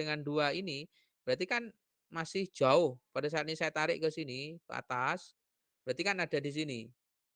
dengan 2 ini, berarti kan masih jauh. Pada saat ini saya tarik ke sini, ke atas, berarti kan ada di sini.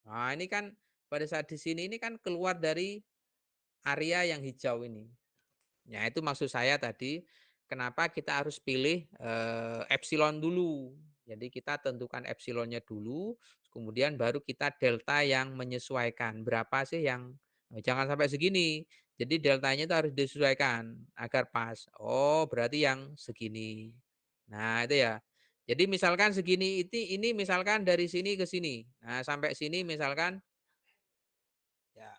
Nah, ini kan pada saat di sini ini kan keluar dari area yang hijau ini. Ya, itu maksud saya tadi, kenapa kita harus pilih, epsilon dulu. Jadi kita tentukan epsilonnya dulu, kemudian baru kita delta yang menyesuaikan. Berapa sih yang jangan sampai segini. Jadi deltanya itu harus disesuaikan agar pas. Oh, berarti yang segini. Nah, itu ya. Jadi misalkan segini ini misalkan dari sini ke sini. Nah, sampai sini misalkan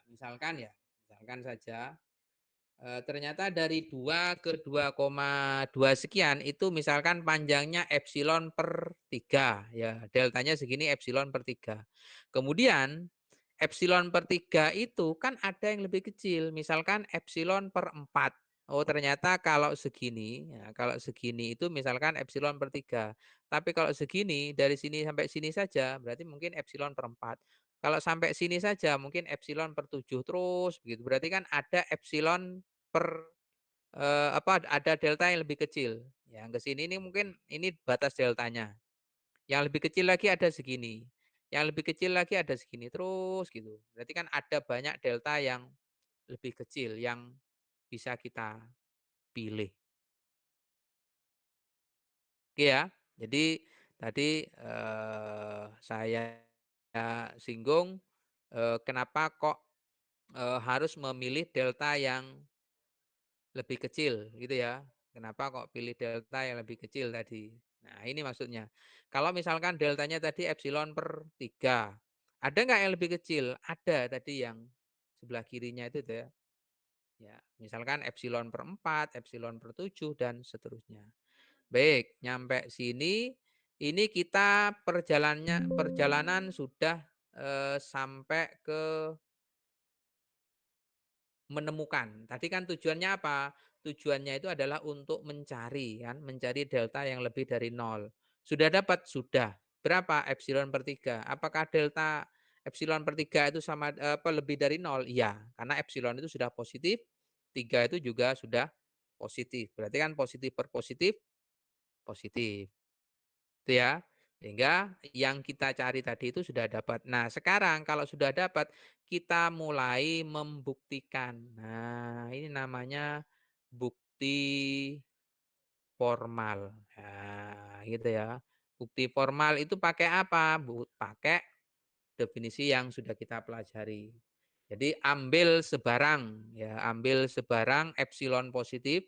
misalkan saja ternyata dari 2 ke 2,2 sekian itu misalkan panjangnya epsilon per 3 ya, deltanya segini epsilon per 3. Kemudian epsilon per 3 itu kan ada yang lebih kecil, misalkan epsilon per 4. Oh ternyata kalau segini itu misalkan epsilon per 3. Tapi kalau segini dari sini sampai sini saja berarti mungkin epsilon per 4. Kalau sampai sini saja mungkin epsilon per 7 terus begitu. Berarti kan ada epsilon per, ada delta yang lebih kecil. Yang ke sini ini mungkin ini batas deltanya. Yang lebih kecil lagi ada segini. Yang lebih kecil lagi ada segini, terus gitu. Berarti kan ada banyak delta yang lebih kecil yang bisa kita pilih. Oke ya. Jadi tadi, saya singgung, kenapa kok, harus memilih delta yang lebih kecil gitu ya. Kenapa kok pilih delta yang lebih kecil tadi? Nah, ini maksudnya. Kalau misalkan deltanya tadi epsilon per 3, ada nggak yang lebih kecil? Ada tadi yang sebelah kirinya itu tuh ya. Ya, misalkan epsilon per 4, epsilon per 7, dan seterusnya. Baik, nyampe sini, ini kita perjalanan sudah sampai ke menemukan. Tadi kan tujuannya apa? Tujuannya itu adalah untuk mencari kan, mencari delta yang lebih dari nol. Sudah dapat? Sudah. Berapa? Epsilon per 3. Apakah delta epsilon per 3 itu sama apa lebih dari nol? Iya, karena epsilon itu sudah positif, 3 itu juga sudah positif. Berarti kan positif per positif, positif. Itu ya. Sehingga yang kita cari tadi itu sudah dapat. Nah, sekarang kalau sudah dapat, kita mulai membuktikan. Nah, ini namanya bukti formal. Nah, gitu ya. Bukti formal itu pakai apa? Pakai definisi yang sudah kita pelajari. Jadi ambil sebarang ya, ambil sebarang epsilon positif.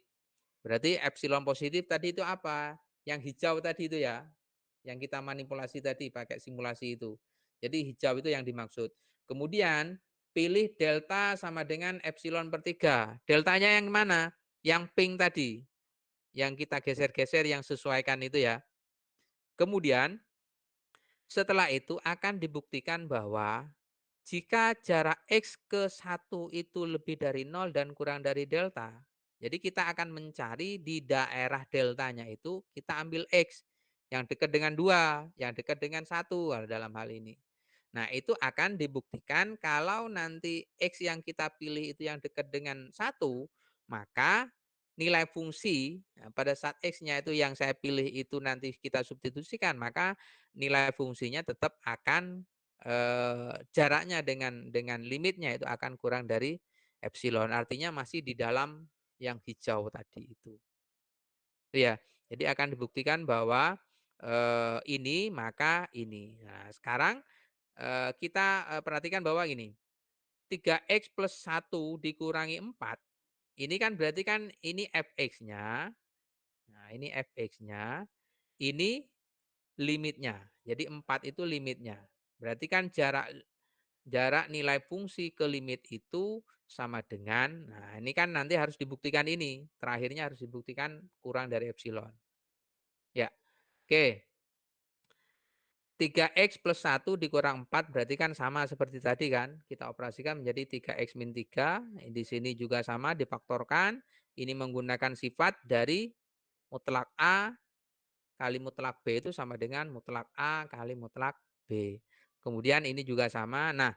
Berarti epsilon positif tadi itu apa? Yang hijau tadi itu ya, yang kita manipulasi tadi pakai simulasi itu. Jadi hijau itu yang dimaksud. Kemudian pilih delta sama dengan epsilon per 3. Deltanya yang mana? Yang pink tadi. Yang kita geser-geser yang sesuaikan itu ya. Kemudian setelah itu akan dibuktikan bahwa jika jarak X ke 1 itu lebih dari nol dan kurang dari delta, jadi kita akan mencari di daerah deltanya itu kita ambil X yang dekat dengan 2, yang dekat dengan 1 dalam hal ini. Nah, itu akan dibuktikan kalau nanti X yang kita pilih itu yang dekat dengan 1, maka nilai fungsi pada saat X-nya itu yang saya pilih itu nanti kita substitusikan, maka nilai fungsinya tetap akan jaraknya dengan limitnya itu akan kurang dari epsilon. Artinya masih di dalam yang hijau tadi itu. Ya. Jadi akan dibuktikan bahwa ini maka ini. Nah, sekarang kita perhatikan bahwa gini, 3x plus 1 dikurangi 4 ini kan berarti kan ini fx-nya. Nah, ini fx-nya, ini limitnya. Jadi 4 itu limitnya. Berarti kan jarak jarak nilai fungsi ke limit itu sama dengan, nah ini kan nanti harus dibuktikan ini. Terakhirnya harus dibuktikan kurang dari epsilon. Ya, oke. 3x plus 1 dikurang 4 berarti kan sama seperti tadi kan. Kita operasikan menjadi 3x min 3. Di sini juga sama difaktorkan. Ini menggunakan sifat dari mutlak A kali mutlak B itu sama dengan mutlak A kali mutlak B. Kemudian ini juga sama. Nah,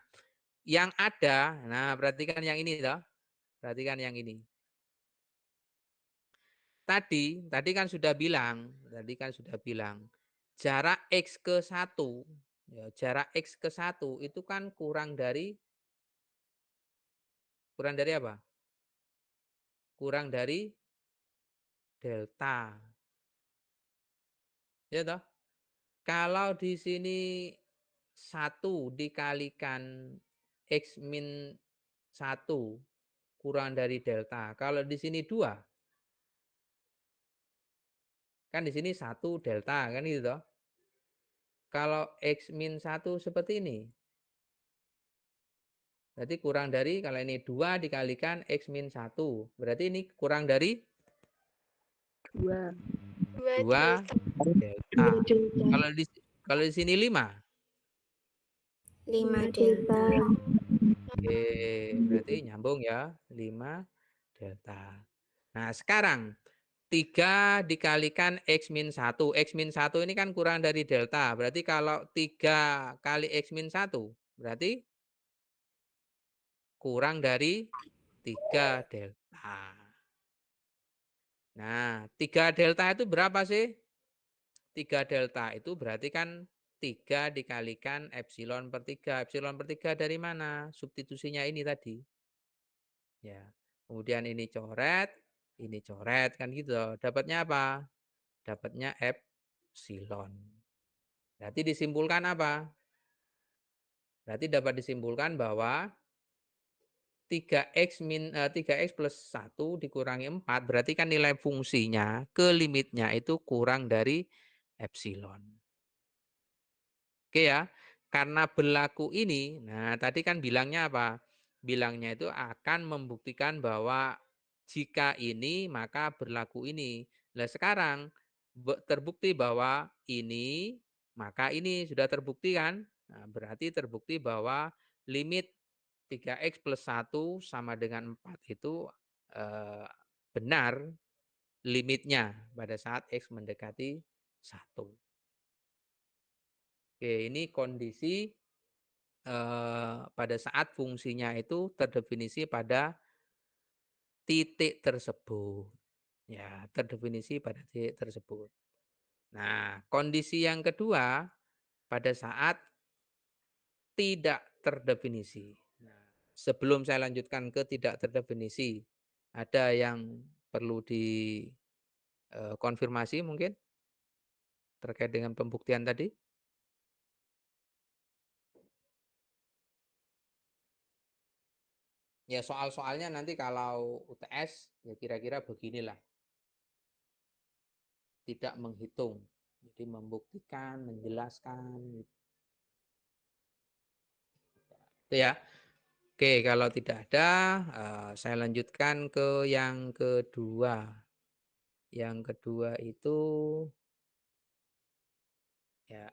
yang ada, nah perhatikan yang ini toh. Perhatikan yang ini. tadi kan sudah bilang, jarak X ke satu, ya, jarak X ke satu itu kan kurang dari apa? Kurang dari delta, ya toh? Kalau di sini satu dikalikan X min satu kurang dari delta, kalau di sini 2 kan di sini satu delta, kan gitu toh? Kalau X min satu seperti ini, berarti kurang dari kalau ini 2 dikalikan X min satu, berarti ini kurang dari 2. 2 2 delta. delta. Kalau di kalau di sini 5. 5 delta. Oke, berarti nyambung ya, 5 delta. Nah, sekarang 3 dikalikan X min satu, X min satu ini kan kurang dari delta, berarti kalau 3 kali X min satu, berarti kurang dari 3 delta. Nah, 3 delta itu berapa sih? 3 delta itu berarti kan 3 dikalikan epsilon per 3. Epsilon per 3 dari mana? Substitusinya ini tadi. Ya. Kemudian ini coret kan gitu. Dapatnya apa? Dapatnya epsilon. Berarti disimpulkan apa? Berarti dapat disimpulkan bahwa 3x plus 1 dikurangi 4 berarti kan nilai fungsinya ke limitnya itu kurang dari epsilon. Oke ya. Karena berlaku ini, nah tadi kan bilangnya apa? Bilangnya itu akan membuktikan bahwa jika ini maka berlaku ini. Nah sekarang terbukti bahwa ini maka ini sudah terbukti kan? Nah, berarti terbukti bahwa limit 3x plus 1 sama dengan 4 itu benar limitnya pada saat x mendekati 1. Oke, ini kondisi pada saat fungsinya itu terdefinisi pada titik tersebut. Ya, terdefinisi pada titik tersebut. Nah, kondisi yang kedua pada saat tidak terdefinisi. Nah, sebelum saya lanjutkan ke tidak terdefinisi, ada yang perlu dikonfirmasi mungkin terkait dengan pembuktian tadi? Ya soal-soalnya nanti kalau UTS ya kira-kira beginilah, tidak menghitung. Jadi membuktikan, menjelaskan gitu ya. Oke, kalau tidak ada saya lanjutkan ke yang kedua. Yang kedua itu ya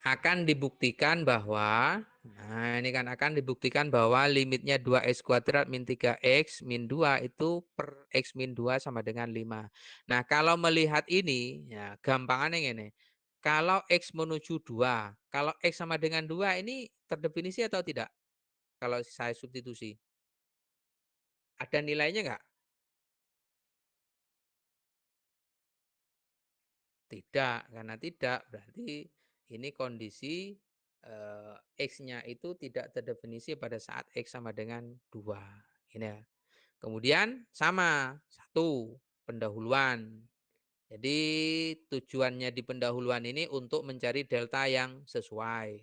akan dibuktikan bahwa, nah ini kan akan dibuktikan bahwa limitnya 2x kuadrat min 3x min 2 itu per x min 2 sama dengan 5. Nah kalau melihat ini, ya gampangannya ini. Kalau x menuju 2, kalau x sama dengan 2 ini terdefinisi atau tidak? Kalau saya substitusi. Ada nilainya nggak? Tidak, karena tidak berarti ini kondisi X-nya itu tidak terdefinisi pada saat X sama dengan 2. Ini ya. Kemudian sama, satu pendahuluan. Jadi tujuannya di pendahuluan ini untuk mencari delta yang sesuai.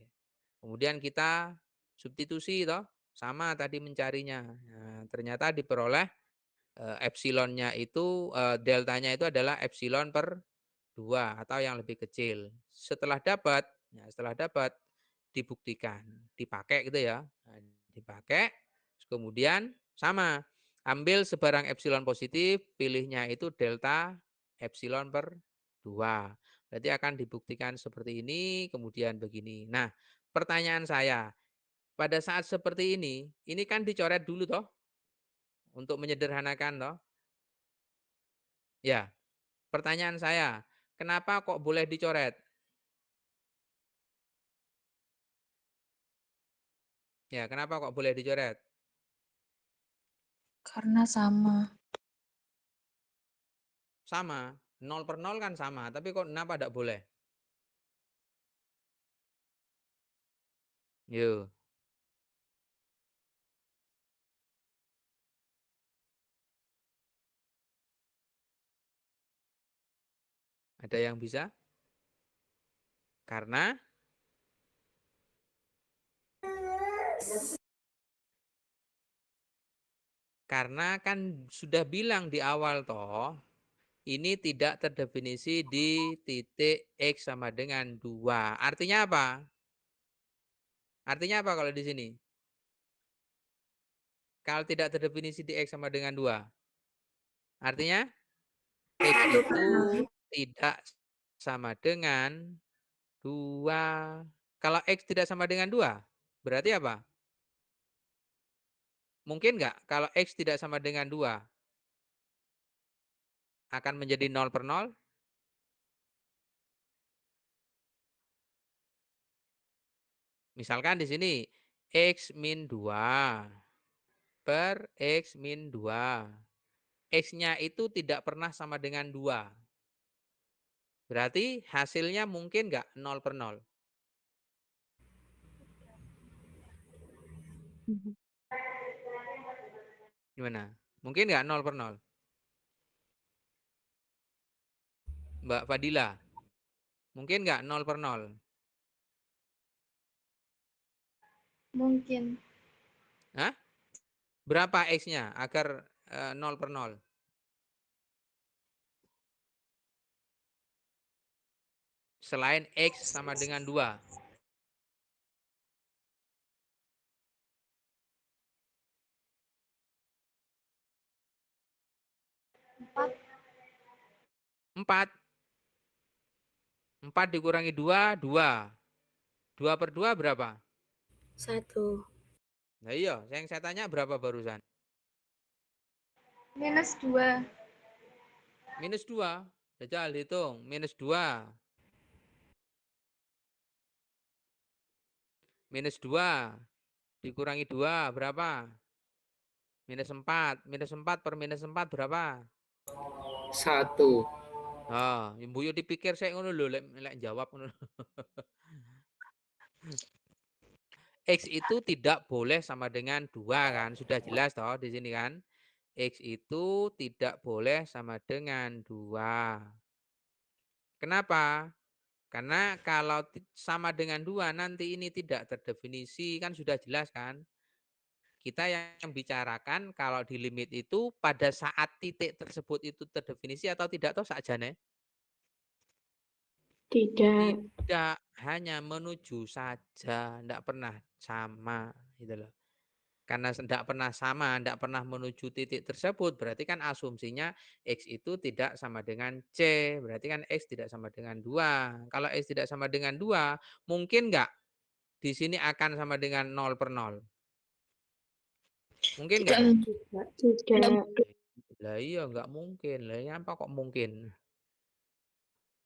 Kemudian kita substitusi toh, sama tadi mencarinya. Nah, ternyata diperoleh epsilonnya itu deltanya itu adalah epsilon per 2 atau yang lebih kecil. Setelah dapat dibuktikan, dipakai gitu ya. Nah, dipakai kemudian sama, ambil sebarang epsilon positif, pilihnya itu delta epsilon per 2. Berarti akan dibuktikan seperti ini, kemudian begini. Nah, pertanyaan saya, pada saat seperti ini kan dicoret dulu toh untuk menyederhanakan toh. Ya, pertanyaan saya, kenapa kok boleh dicoret? Ya, kenapa kok boleh dicoret? Karena sama. Sama, 0/0 kan sama, tapi kok kenapa tidak boleh? Yo, ada yang bisa? Karena kan sudah bilang di awal toh, ini tidak terdefinisi di titik X sama dengan 2. Artinya apa? Artinya apa kalau di sini? Kalau tidak terdefinisi di X sama dengan 2. Artinya X itu tidak sama dengan 2. Kalau X tidak sama dengan 2, berarti apa? Mungkin nggak kalau X tidak sama dengan 2 akan menjadi 0/0? Misalkan di sini X min 2 per X min 2. X-nya itu tidak pernah sama dengan 2. Berarti hasilnya mungkin nggak 0/0? Mhm. Gimana? Mungkin nggak 0/0? Mbak Fadila, mungkin nggak 0/0? Mungkin Hah? Berapa X-nya agar 0/0? Selain X sama dengan 2. 4. 4. 4 dikurangi 2, 2. 2/2 berapa? 1. Nah iya, yang saya tanya berapa barusan? -2. -2. Jajal hitung, -2. -2 dikurangi 2 berapa? -4. -4 per -4 berapa? 1. Oh, mbuyu dipikir saya ngono lho lek jawab ngono. X itu tidak boleh sama dengan 2 kan, sudah jelas toh di sini kan. X itu tidak boleh sama dengan 2. Kenapa? Karena kalau sama dengan 2 nanti ini tidak terdefinisi, kan sudah jelas kan. Kita yang bicarakan kalau di limit itu pada saat titik tersebut itu terdefinisi atau tidak toh sakjane? Tidak. Tidak, hanya menuju saja, tidak pernah sama gitu loh. Karena tidak pernah sama, tidak pernah menuju titik tersebut, berarti kan asumsinya X itu tidak sama dengan C, berarti kan X tidak sama dengan 2. Kalau X tidak sama dengan 2, mungkin nggak di sini akan sama dengan 0/0? Mungkin Tidak nggak? mungkin. Tidak. Tidak Tidak. mungkin. Lah iya nggak mungkin, lah ini apa kok mungkin?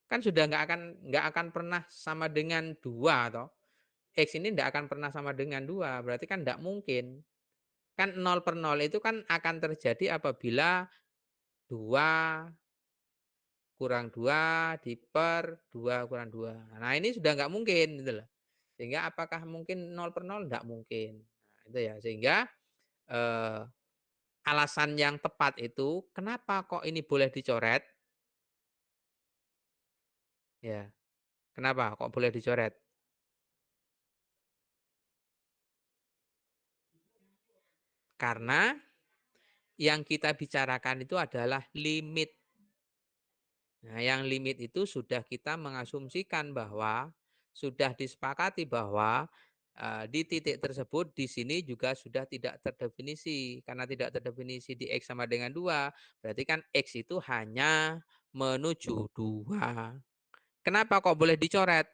Kan sudah nggak akan pernah sama dengan 2 toh. X ini nggak akan pernah sama dengan 2 berarti kan nggak mungkin. Kan 0/0 itu kan akan terjadi apabila 2 kurang 2 diper 2 kurang 2. Nah ini sudah nggak mungkin gitu loh. Sehingga apakah mungkin 0/0? Nggak mungkin. Nah itu ya, sehingga, eee, alasan yang tepat itu kenapa kok ini boleh dicoret? Ya, kenapa kok boleh dicoret? Karena yang kita bicarakan itu adalah limit. Nah, yang limit itu sudah kita mengasumsikan bahwa sudah disepakati bahwa di titik tersebut di sini juga sudah tidak terdefinisi. Karena tidak terdefinisi di X sama dengan 2, berarti kan X itu hanya menuju 2. Kenapa kok boleh dicoret?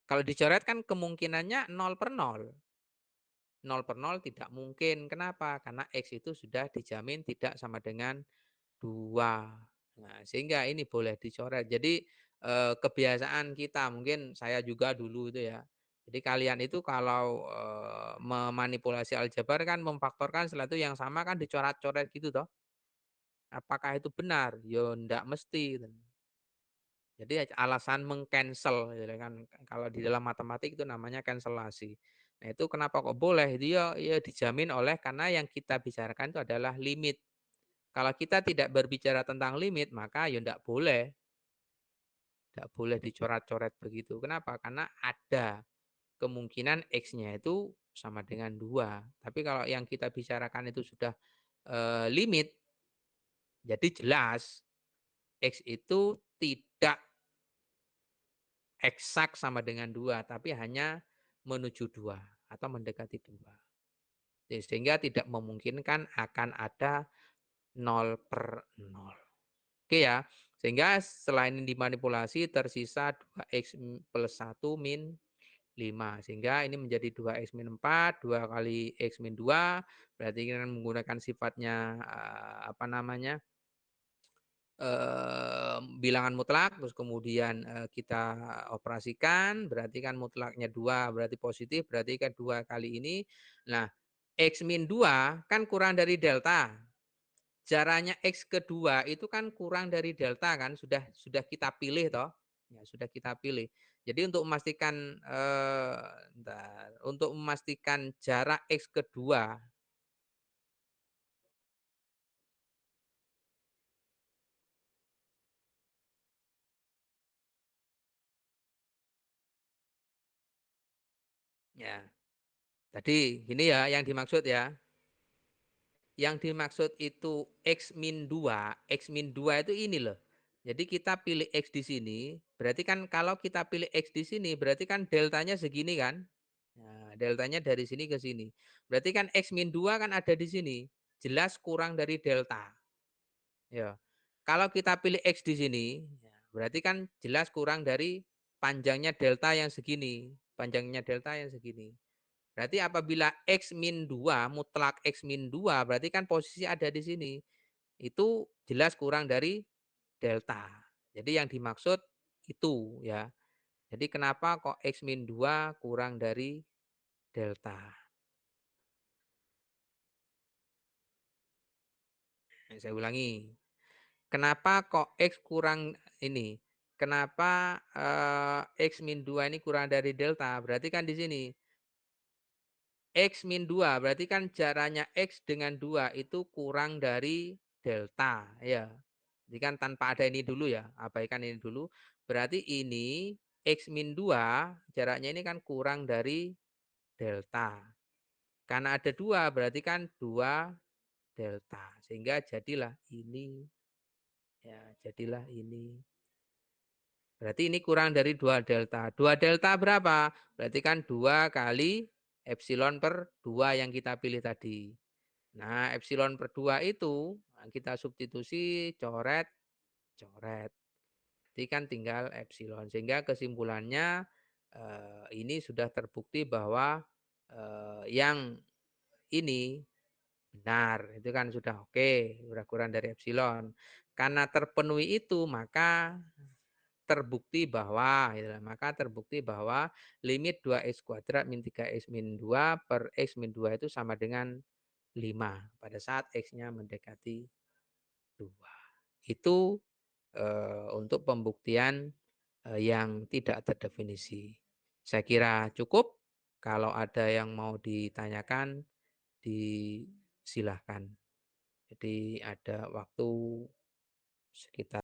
Kalau dicoret kan kemungkinannya 0/0. 0/0 tidak mungkin. Kenapa? Karena X itu sudah dijamin tidak sama dengan 2. Nah, sehingga ini boleh dicoret. Jadi, kebiasaan kita mungkin saya juga dulu itu ya. Jadi kalian itu kalau, memanipulasi aljabar kan memfaktorkan sesuatu yang sama kan dicoret-coret gitu toh. Apakah itu benar? Ya ndak mesti. Jadi alasan meng-cancel gitu kan. Kalau di dalam matematik itu namanya cancelasi. Nah, itu kenapa kok boleh? Itu ya dijamin oleh karena yang kita bicarakan itu adalah limit. Kalau kita tidak berbicara tentang limit, maka ya ndak boleh. Ndak boleh dicoret-coret begitu. Kenapa? Karena ada kemungkinan X-nya itu sama dengan 2. Tapi kalau yang kita bicarakan itu sudah limit, jadi jelas X itu tidak eksak sama dengan 2, tapi hanya menuju 2 atau mendekati 2. Sehingga tidak memungkinkan akan ada 0/0. Oke ya. Sehingga selain dimanipulasi tersisa 2x plus 1 min 5. Sehingga ini menjadi 2x min 4, 2 kali x min 2. Berarti kita menggunakan sifatnya apa namanya? Bilangan mutlak, terus kemudian kita operasikan, berarti kan mutlaknya 2, berarti positif, berarti kan 2 kali ini. Nah, X min 2 kan kurang dari delta. Jaraknya X kedua itu kan kurang dari delta kan, sudah kita pilih toh. Ya, sudah kita pilih. Jadi untuk memastikan untuk memastikan jarak X kedua. Ya. Tadi ini ya yang dimaksud ya. Yang dimaksud itu X min 2, X min 2 itu ini loh. Jadi kita pilih X di sini, berarti kan kalau kita pilih X di sini, berarti kan deltanya segini kan. Nah, deltanya dari sini ke sini. Berarti kan X min 2 kan ada di sini. Jelas kurang dari delta. Ya. Kalau kita pilih X di sini, ya, berarti kan jelas kurang dari panjangnya delta yang segini. Panjangnya delta yang segini. Berarti apabila X min 2, mutlak X min 2, berarti kan posisi ada di sini. Itu jelas kurang dari delta. Jadi yang dimaksud itu ya. Jadi kenapa kok X min 2 kurang dari delta. Nah, saya ulangi. Kenapa kok X kurang ini? Kenapa X min 2 ini kurang dari delta? Berarti kan di sini X min 2, berarti kan jaraknya X dengan 2 itu kurang dari delta. Ya. Jadi kan tanpa ada ini dulu ya, abaikan ini dulu. Berarti ini X min 2, jaraknya ini kan kurang dari delta. Karena ada 2, berarti kan 2 delta. Sehingga jadilah ini. Ya, jadilah ini. Berarti ini kurang dari 2 delta. 2 delta berapa? Berarti kan 2 kali epsilon per 2 yang kita pilih tadi. Nah, epsilon per 2 itu kita substitusi, coret, coret. Jadi kan tinggal epsilon. Sehingga kesimpulannya ini sudah terbukti bahwa yang ini benar. Itu kan sudah oke, sudah kurang dari epsilon. Karena terpenuhi itu, maka terbukti bahwa maka terbukti bahwa limit 2x kuadrat min 3x min 2 per x min 2 itu sama dengan 5 pada saat x-nya mendekati 2. Itu untuk pembuktian yang tidak terdefinisi. Saya kira cukup. Kalau ada yang mau ditanyakan, disilahkan. Jadi ada waktu sekitar